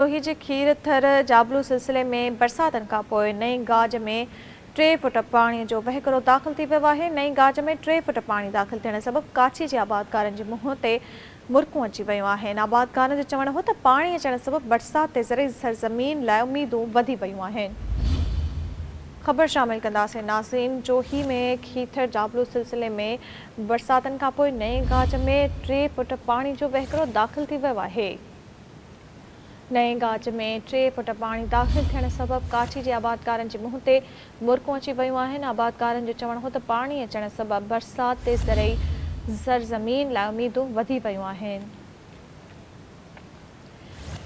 लोही जे खीर थर जाबलू सिलसिले में बरसातनि खां पोइ नई गाज में 3 फुट पाणीअ जो वहिकिरो दाख़िल थी वियो आहे। नई गाज में 3 फुट पाणी दाख़िल थियण सबबि काछी जे आबादकारनि जे मुंहं ते मुरकूं अची वियूं आहिनि। आबादकारनि जो चवणु हो त पाणी अचण सबबि बरसाति ते ज़रई सरज़मीन लाइ उमीदूं वधी वियूं आहिनि। ख़बर शामिल कंदासीं नाज़रीन। जोही में खीथर जाबलू सिलसिले में बरसातनि खां पोइ नई गाज में 3 फुट पाणी जो वहिकिरो दाख़िल थी वियो आहे। नई गाज में 3 फुट पाणी दाख़िल थियण सबबि काछी जे आबादकारनि जे मुंहं ते मुरकूं अची वियूं आहिनि। आबादकारनि जो चवणु हो त पाणी अचण सबबि बरसाति ते ज़रई सरज़मीन लाइ उमीदूं वधी वियूं आहिनि।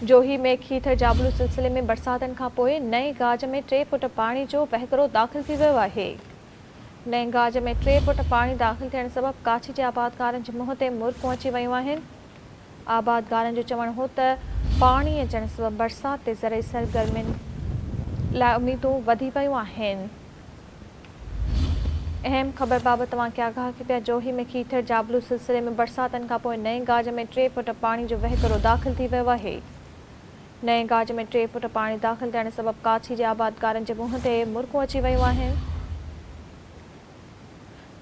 जोही में खीथर जाबलू सिलसिले में बरसातनि खां पोइ नई गाज में 3 फुट पाणी जो वहिकिरो दाख़िल थी वियो आहे। नई गाज में 3 फुट पाणी दाख़िल थियण सबबि काछी जे आबादकारनि जे मुंहं ते मुरकूं अची वियूं आहिनि। आबादकारनि जो चवणु हो त पाणी अचण सबबि बरसाति ते ज़रई सरगर्मियुनि लाइ उमीदूं वधी वियूं आहिनि। अहम ख़बर बाबति तव्हांखे आगाह कई पिया। जोही में खीथर जाबलू सिलसिले में बरसातनि खां पोइ नई गाज में 3 फुट पाणी जो वहिकिरो दाख़िल थी वियो आहे। नई गाज में 3 फुट पाणी दाख़िल थियण सबबि काछी जे आबादकारनि जे मुंहं ते मुरकूं अची वियूं आहिनि।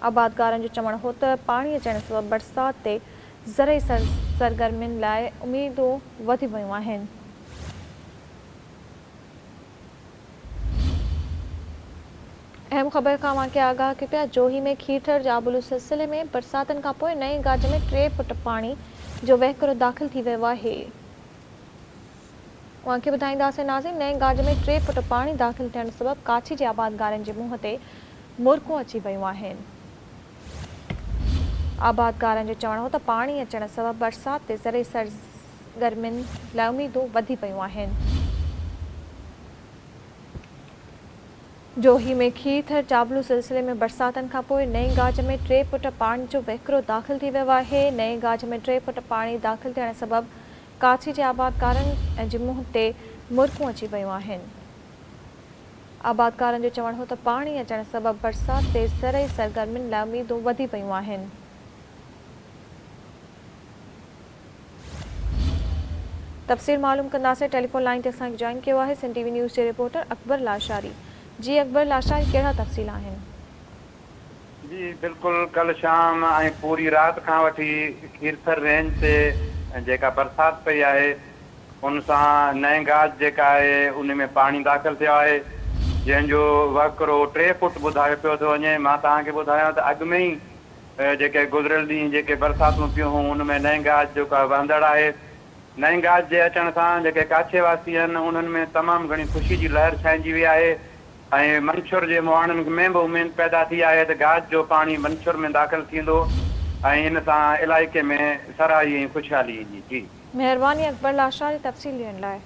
आबादकारनि जो चवणु हो त पाणी अचण सबबि बरसाति ते ज़रई सरगर्मियुनि लाइ उमीदूं वधी वियूं आहिनि। अहम ख़बर खां तव्हांखे आगाह कई पिया। जोही में खीथर जाबलू सिलसिले में बरसातनि खां पोइ नई गाज में 3 फुट पाणी जो वहिकिरो दाख़िल थी वियो आहे। तव्हांखे ॿुधाईंदासीं नाज़रीन। नई गाज में 3 फुट पाणी दाख़िल थियण सबबि काछी जे आबादकारनि जे मुंहं ते मुरकूं अची वियूं आहिनि। आबादकारनि जो चवणु हो त पाणी अचण सबबि बरसाति ते ज़रई सरगर्मियुनि लाइ उमीदूं वधी वियूं आहिनि। जोही में खीथर जाबलू सिलसिले में बरसातनि खां पोइ नई गाज में 3 फुट पाणी जो वहिकिरो दाख़िल थी वियो आहे। नई गाज में 3 फुट पाणी दाख़िल थियण सबबि काछी जे आबादकारनि जे मुंहं ते मुरकूं अची वियूं आहिनि। आबादकारनि जो चवणु हो त पाणी अचण सबबि बरसाति ते ज़रई सरगर्मियुनि लाइ उमीदूं वधी वियूं आहिनि। तफ़सील मालूम कंदासीं। टेलीफोन लाइन ते असांखे जॉइन कयो आहे सिंध टीवी न्यूज़ जे रिपोर्टर अकबर लाशारी। जी अकबर लाशारी, कहिड़ा तफ़सील आहिनि? जी बिल्कुलु, कल शाम ऐं पूरी राति खां वठी खीरथर रेंज ते जेका बरसाति पई आहे उन सां नए गाज जेका आहे उन में पाणी दाख़िल थियो आहे, जंहिंजो वकिरो 3 फुट ॿुधायो पियो थो वञे। मां तव्हांखे ॿुधायां त अॻु में ई जेके गुज़िरियल ॾींहं जेके बरसातूं पियूं हुयूं उन में नए गाज जो का वहंदड़ आहे। नए गाज जे अचण सां जेके काछे वासी आहिनि उन्हनि में तमामु घणी ख़ुशी जी लहर छाइजी वई आहे ऐं मंछुर जे मुहाणनि में बि उमेद पैदा थी आहे त गाज जो पाणी मंछुर में दाख़िल थींदो ऐं इन सां इलाइक़े में सराही ऐं ख़ुशहाली ईंदी। जी महिरबानी अकबर लाशारी तफ़सील ॾियण लाइ।